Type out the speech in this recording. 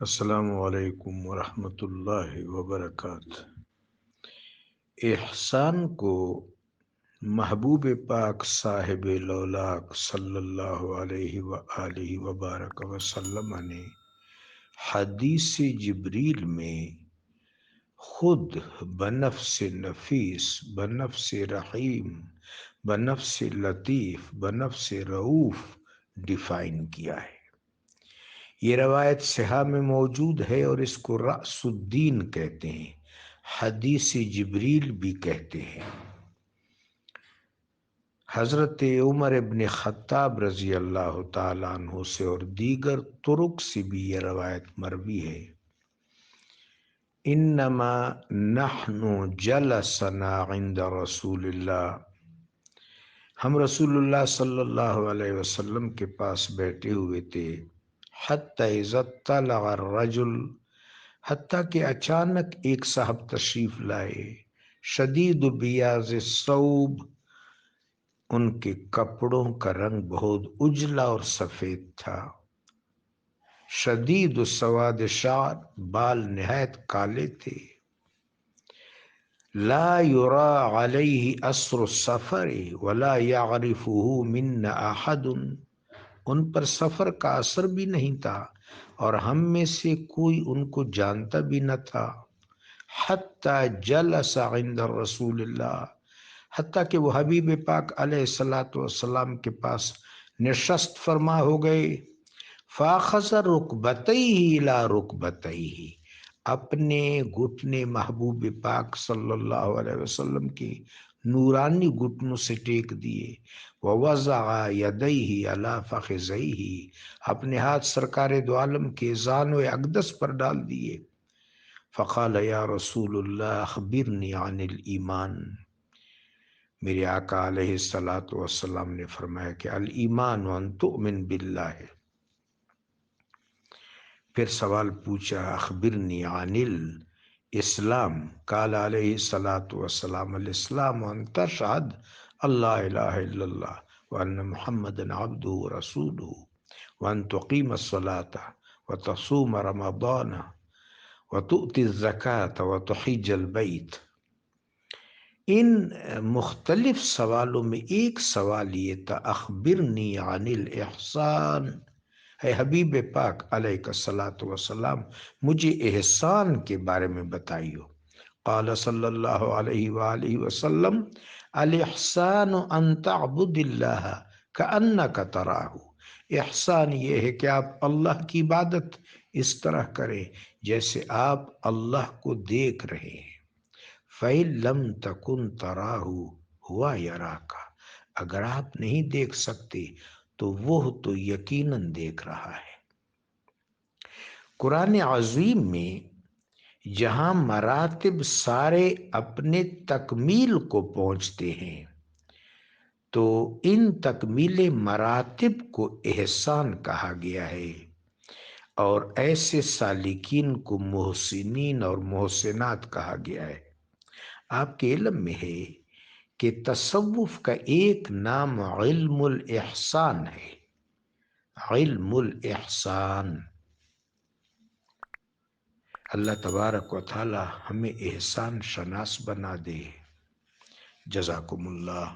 السلام علیکم ورحمۃ اللہ وبرکاتہ۔ احسان کو محبوب پاک صاحب لولاک صلی اللہ علیہ وآلہ وبارک وسلم نے حدیث جبریل میں خود بنفس نفیس، بنفس رحیم، بنفس لطیف، بنفس رعوف ڈیفائن کیا ہے۔ یہ روایت صحیح میں موجود ہے اور اس کو رأس الدین کہتے ہیں، حدیث جبریل بھی کہتے ہیں۔ حضرت عمر ابن خطاب رضی اللہ تعالیٰ عنہ سے اور دیگر طرق سے بھی یہ روایت مروی ہے۔ انما نحن جلسنا عند رسول اللہ، ہم رسول اللہ صلی اللہ علیہ وسلم کے پاس بیٹھے ہوئے تھے، حتی اذا طلع الرجل، حتیٰ کہ اچانک ایک صاحب تشریف لائے، شدید بیاض الثوب، ان کے کپڑوں کا رنگ بہت اجلا اور سفید تھا، شدید سواد شعر، بال نہایت کالے تھے، لا یرا علیہ اثر السفر ولا یعرفہ منا احد، ان پر سفر کا اثر بھی نہیں تھا اور ہم میں سے کوئی ان کو جانتا بھی نہ تھا۔ حتی جلس عند رسول اللہ، حتیٰ کہ وہ حبیب پاک علیہ الصلوۃ والسلام کے پاس نشست فرما ہو گئے۔ فاخذ رکبتیہ الی رکبتیہ، اپنے گھٹنے محبوب پاک صلی اللہ علیہ وسلم کی نورانی گھٹنوں سے ٹیک دیے، ووضع یدیہ علی فخذیہ، اپنے ہاتھ سرکار دو عالم کے ذان و اقدس پر ڈال دیے۔ فقال یا رسول اللہ اخبرنی عن الایمان، میرے آقا علیہ الصلوۃ والسلام نے فرمایا کہ الایمان ان تؤمن باللہ، پھر سوال پوچھا اخبرنی عن الاسلام، قال علیہ الصلوۃ والسلام الاسلام ان تشہد اللہ الہ الا اللہ وان محمدا عبدہ ورسولہ وان تقیم الصلاۃ وتصوم رمضان وتؤتی الزکاۃ وتحج البیت۔ ان مختلف سوالوں میں ایک سوال یہ تھا اخبرنی عن الاحسان، اے حبیب پاک علیہ الصلوۃ والسلام مجھے احسان کے بارے میں بتائیو۔ قال صلی اللہ علیہ وآلہ وسلم الاحسان ان تعبد اللہ کأنک تراہ، احسان یہ ہے کہ آپ اللہ کی عبادت اس طرح کریں جیسے آپ اللہ کو دیکھ رہے ہیں۔ فَإِن لَمْ تَكُنْ تَرَاهُ هُوَ يَرَاكَ، اگر آپ نہیں دیکھ سکتے تو وہ تو یقیناً دیکھ رہا ہے۔ قرآن عظیم میں جہاں مراتب سارے اپنے تکمیل کو پہنچتے ہیں تو ان تکمیل مراتب کو احسان کہا گیا ہے، اور ایسے سالکین کو محسنین اور محسنات کہا گیا ہے۔ آپ کے علم میں ہے کہ تصوف کا ایک نام علم الاحسان ہے، علم الاحسان۔ اللہ تبارک و تعالی ہمیں احسان شناس بنا دے۔ جزاکم اللہ۔